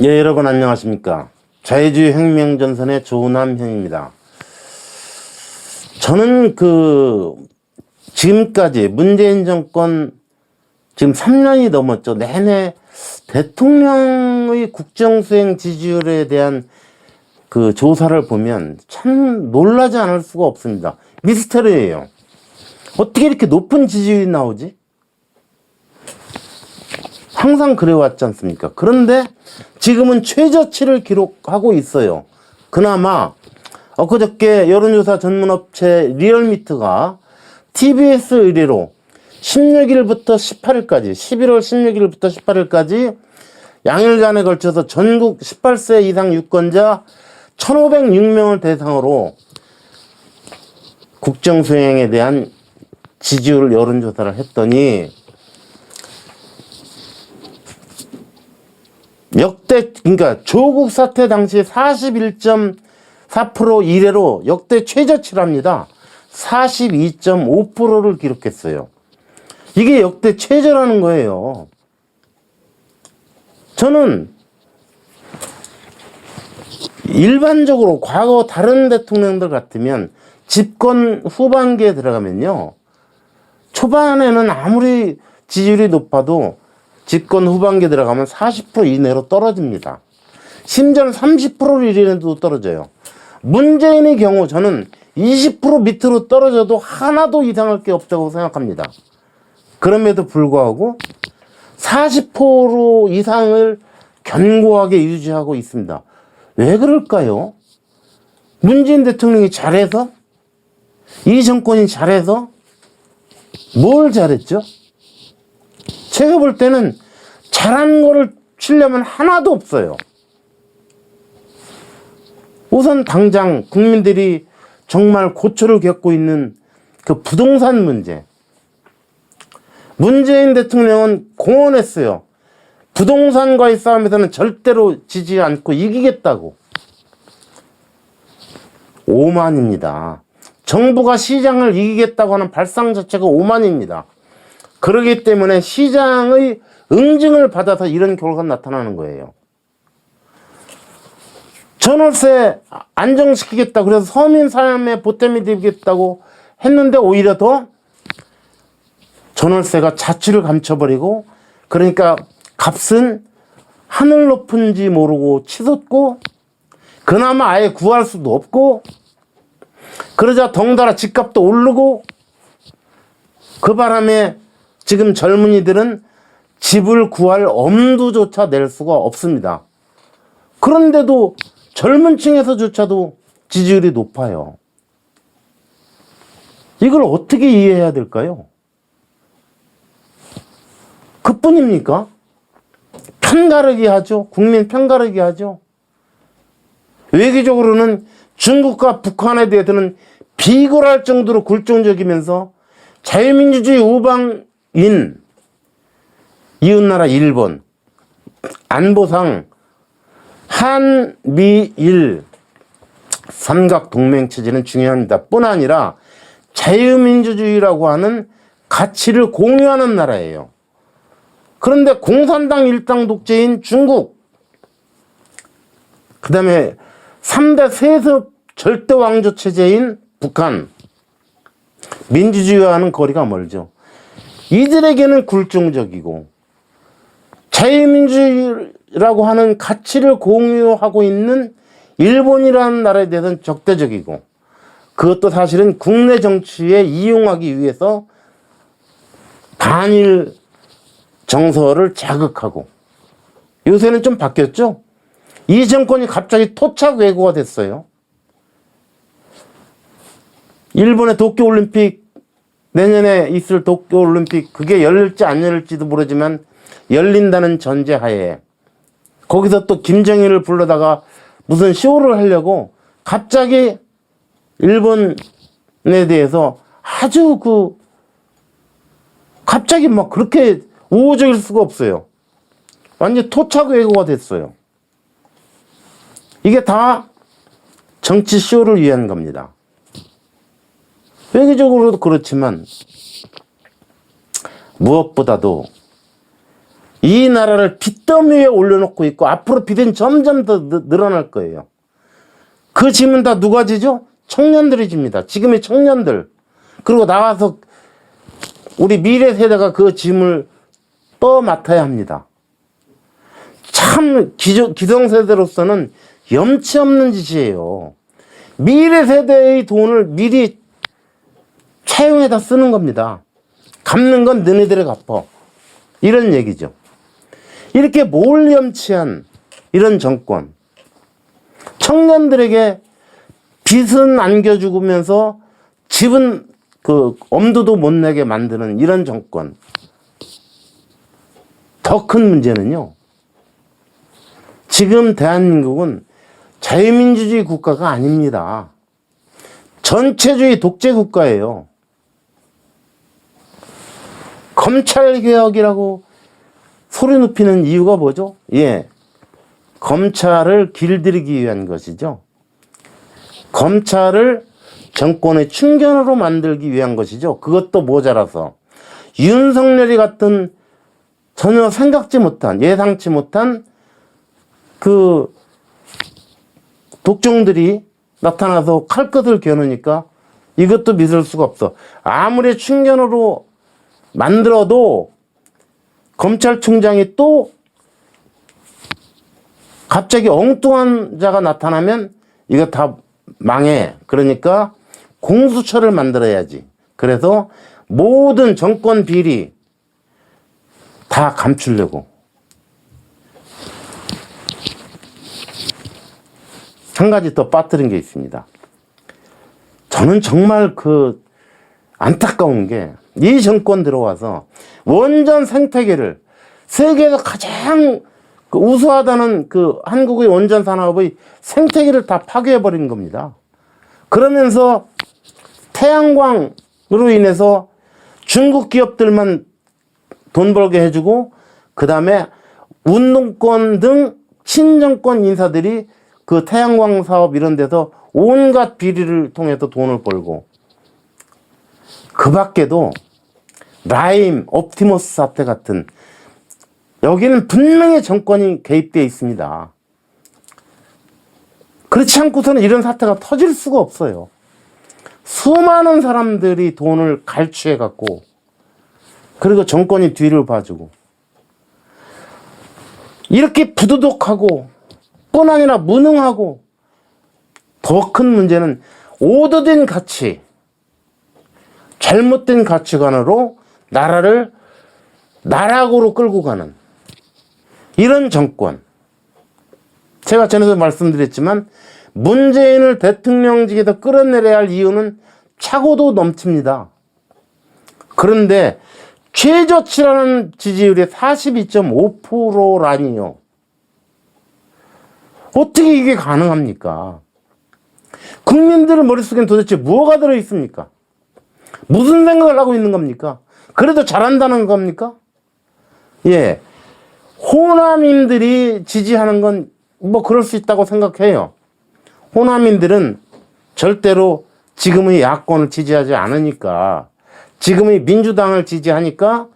예, 여러분 안녕하십니까. 자유주의 혁명전선의 조남현입니다. 저는 지금까지 문재인 정권 지금 3년이 넘었죠. 내내 대통령의 국정수행 지지율에 대한 조사를 보면 참 놀라지 않을 수가 없습니다. 미스터리예요. 어떻게 이렇게 높은 지지율이 나오지? 항상 그래왔지 않습니까? 그런데 지금은 최저치를 기록하고 있어요. 그나마 엊그저께 여론조사 전문업체 리얼미터가 TBS 의뢰로 16일부터 18일까지 11월 16일부터 18일까지 양일간에 걸쳐서 전국 18세 이상 유권자 1,506명을 대상으로 국정수행에 대한 지지율 여론조사를 했더니 그러니까 조국 사태 당시 41.4% 이래로 역대 최저치랍니다. 42.5%를 기록했어요. 이게 역대 최저라는 거예요. 저는 일반적으로 과거 다른 대통령들 같으면 집권 후반기에 들어가면요, 초반에는 아무리 지지율이 높아도 집권 후반기에 들어가면 40% 이내로 떨어집니다. 심지어는 30%를 이내도 떨어져요. 문재인의 경우 저는 20% 밑으로 떨어져도 하나도 이상할 게 없다고 생각합니다. 그럼에도 불구하고 40% 이상을 견고하게 유지하고 있습니다. 왜 그럴까요? 문재인 대통령이 잘해서? 이 정권이 잘해서? 뭘 잘했죠? 제가 볼 때는 잘한 거를 치려면 하나도 없어요. 우선 당장 국민들이 정말 고초를 겪고 있는 부동산 문제. 문재인 대통령은 공언했어요. 부동산과의 싸움에서는 절대로 지지 않고 이기겠다고. 오만입니다. 정부가 시장을 이기겠다고 하는 발상 자체가 오만입니다. 그러기 때문에 시장의 응징을 받아서 이런 결과가 나타나는 거예요. 전월세 안정시키겠다 그래서 서민 삶에 보탬이 되겠다고 했는데 오히려 더 전월세가 자취를 감춰버리고, 그러니까 값은 하늘 높은지 모르고 치솟고 그나마 아예 구할 수도 없고, 그러자 덩달아 집값도 오르고, 그 바람에 지금 젊은이들은 집을 구할 엄두조차 낼 수가 없습니다. 그런데도 젊은 층에서조차도 지지율이 높아요. 이걸 어떻게 이해해야 될까요? 그뿐입니까? 편가르기 하죠. 국민 편가르기 하죠. 외교적으로는 중국과 북한에 대해서는 비굴할 정도로 굴종적이면서 자유민주주의 우방인 이웃나라 일본, 안보상 한미일 삼각동맹체제는 중요합니다. 뿐 아니라 자유민주주의라고 하는 가치를 공유하는 나라예요. 그런데 공산당 일당 독재인 중국, 그 다음에 3대 세습 절대 왕조 체제인 북한, 민주주의와는 거리가 멀죠. 이들에게는 굴종적이고 자유민주주의라고 하는 가치를 공유하고 있는 일본이라는 나라에 대해서는 적대적이고, 그것도 사실은 국내 정치에 이용하기 위해서 반일 정서를 자극하고, 요새는 좀 바뀌었죠? 이 정권이 갑자기 토착 외고가 됐어요. 일본의 도쿄올림픽, 내년에 있을 도쿄올림픽, 그게 열릴지 안 열릴지도 모르지만 열린다는 전제하에 거기서 또 김정일을 불러다가 무슨 쇼를 하려고 갑자기 일본에 대해서 아주 갑자기 막 그렇게 우호적일 수가 없어요. 완전 토착 외고가 됐어요. 이게 다 정치 쇼를 위한 겁니다. 외교적으로도 그렇지만 무엇보다도 이 나라를 빚더미 위에 올려놓고 있고 앞으로 빚은 점점 더 늘어날 거예요. 그 짐은 다 누가 지죠? 청년들이 집니다. 지금의 청년들. 그리고 나와서 우리 미래 세대가 그 짐을 떠맡아야 합니다. 참 기성세대로서는 염치 없는 짓이에요. 미래 세대의 돈을 미리 차용해다 쓰는 겁니다. 갚는 건 너네들이 갚어. 이런 얘기죠. 이렇게 몰염치한 이런 정권. 청년들에게 빚은 안겨주면서 집은 그 엄두도 못 내게 만드는 이런 정권. 더 큰 문제는요. 지금 대한민국은 자유민주주의 국가가 아닙니다. 전체주의 독재 국가예요. 검찰개혁이라고 소리 높이는 이유가 뭐죠? 예, 검찰을 길들이기 위한 것이죠. 검찰을 정권의 충견으로 만들기 위한 것이죠. 그것도 모자라서 윤석열이 같은 전혀 생각지 못한, 예상치 못한 그 독종들이 나타나서 칼끝을 겨누니까 이것도 믿을 수가 없어. 아무리 충견으로 만들어도 검찰총장이 또 갑자기 엉뚱한 자가 나타나면 이거 다 망해. 그러니까 공수처를 만들어야지. 그래서 모든 정권 비리 다 감추려고. 한 가지 더 빠뜨린 게 있습니다. 저는 정말 안타까운 게 이 정권 들어와서 원전 생태계를 세계에서 가장 우수하다는 한국의 원전 산업의 생태계를 다 파괴해버린 겁니다. 그러면서 태양광으로 인해서 중국 기업들만 돈 벌게 해주고, 그 다음에 운동권 등 친정권 인사들이 그 태양광 사업 이런 데서 온갖 비리를 통해서 돈을 벌고, 그 밖에도 라임, 옵티머스 사태 같은, 여기는 분명히 정권이 개입되어 있습니다. 그렇지 않고서는 이런 사태가 터질 수가 없어요. 수많은 사람들이 돈을 갈취해 갖고, 그리고 정권이 뒤를 봐주고, 이렇게 부도덕하고 뻔하니나 무능하고, 더 큰 문제는 오도된 가치, 잘못된 가치관으로 나라를 나락으로 끌고 가는 이런 정권. 제가 전에도 말씀드렸지만 문재인을 대통령직에서 끌어내려야 할 이유는 차고도 넘칩니다. 그런데 최저치라는 지지율이 42.5%라니요. 어떻게 이게 가능합니까? 국민들의 머릿속엔 도대체 뭐가 들어있습니까? 무슨 생각을 하고 있는 겁니까? 그래도 잘한다는 겁니까? 예. 호남인들이 지지하는 건 뭐 그럴 수 있다고 생각해요. 호남인들은 절대로 지금의 야권을 지지하지 않으니까, 지금의 민주당을 지지하니까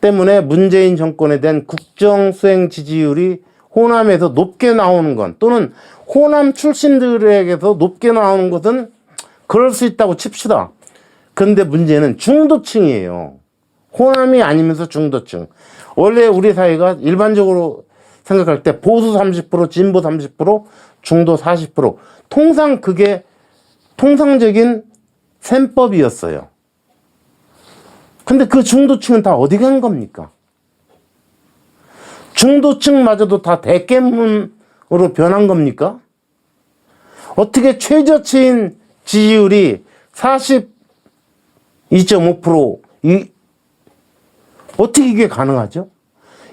때문에 문재인 정권에 대한 국정수행 지지율이 호남에서 높게 나오는 건, 또는 호남 출신들에게서 높게 나오는 것은 그럴 수 있다고 칩시다. 그런데 문제는 중도층이에요. 호남이 아니면서 중도층. 원래 우리 사회가 일반적으로 생각할 때 보수 30%, 진보 30%, 중도 40%. 통상 그게 통상적인 셈법이었어요. 근데 그 중도층은 다 어디 간 겁니까? 중도층마저도 다 대깨문으로 변한 겁니까? 어떻게 최저치인 지지율이 42.5%, 어떻게 이게 가능하죠?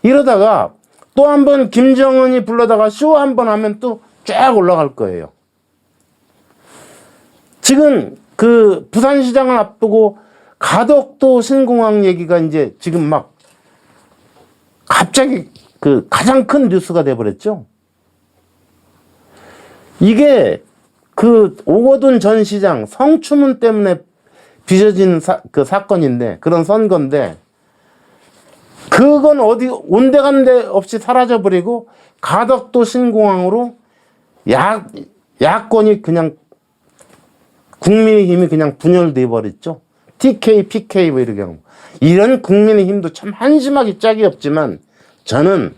이러다가 또 한 번 김정은이 불러다가 쇼 한 번 하면 또 쫙 올라갈 거예요. 지금 부산시장을 앞두고 가덕도 신공항 얘기가 이제 지금 막 갑자기 가장 큰 뉴스가 돼버렸죠. 이게 오거돈 전 시장 성추문 때문에 빚어진 사건인데, 그런 선거인데, 그건 어디 온데간데 없이 사라져버리고 가덕도 신공항으로 야권이 그냥 국민의힘이 그냥 분열돼 버렸죠. TK, PK 뭐 이렇게 하고. 이런 국민의힘도 참 한심하기 짝이 없지만 저는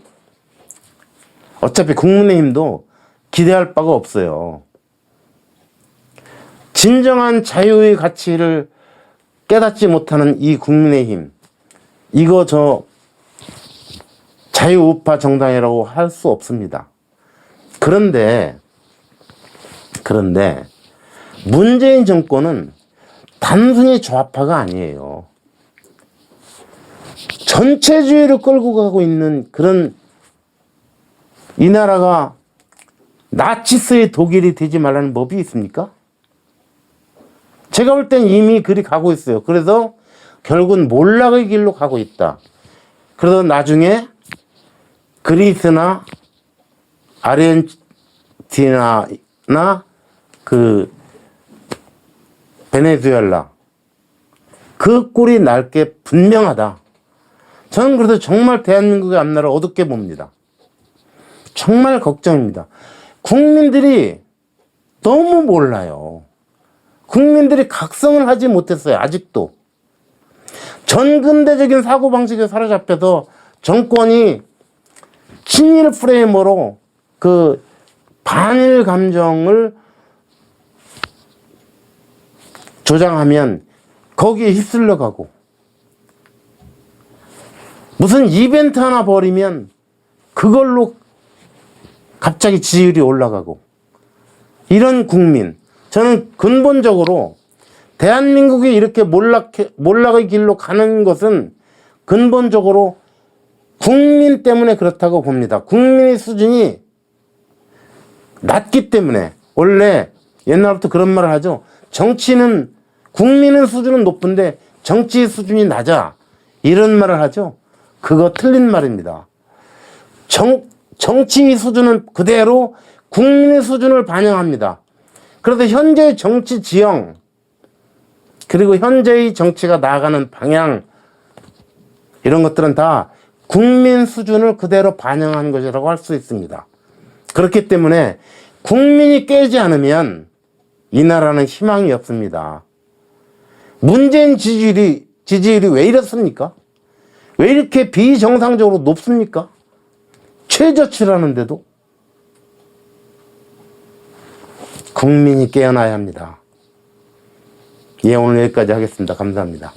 어차피 국민의힘도 기대할 바가 없어요. 진정한 자유의 가치를 깨닫지 못하는 이 국민의힘, 이거 저 자유우파 정당이라고 할 수 없습니다. 그런데 문재인 정권은 단순히 좌파가 아니에요. 전체주의를 끌고 가고 있는 그런, 이 나라가 나치스의 독일이 되지 말라는 법이 있습니까? 제가 볼 땐 이미 그리 가고 있어요. 그래서 결국은 몰락의 길로 가고 있다. 그래서 나중에 그리스나 아르헨티나나 그 베네수엘라, 그 꼴이 날 게 분명하다. 저는 그래서 정말 대한민국의 앞날을 어둡게 봅니다. 정말 걱정입니다. 국민들이 너무 몰라요. 국민들이 각성을 하지 못했어요. 아직도. 전근대적인 사고방식에 사로잡혀서 정권이 친일 프레임으로 그 반일 감정을 조장하면 거기에 휩쓸려 가고, 무슨 이벤트 하나 벌이면 그걸로 갑자기 지지율이 올라가고, 이런 국민, 저는 근본적으로 대한민국이 이렇게 몰락의 길로 가는 것은 근본적으로 국민 때문에 그렇다고 봅니다. 국민의 수준이 낮기 때문에. 원래 옛날부터 그런 말을 하죠. 정치는, 국민의 수준은 높은데 정치 수준이 낮아, 이런 말을 하죠. 그거 틀린 말입니다. 정치 수준은 그대로 국민의 수준을 반영합니다. 그래서 현재의 정치 지형, 그리고 현재의 정치가 나아가는 방향, 이런 것들은 다 국민 수준을 그대로 반영한 것이라고 할 수 있습니다. 그렇기 때문에 국민이 깨지 않으면 이 나라는 희망이 없습니다. 문재인 지지율이 왜 이렇습니까? 왜 이렇게 비정상적으로 높습니까? 최저치라는데도. 국민이 깨어나야 합니다. 예, 오늘 여기까지 하겠습니다. 감사합니다.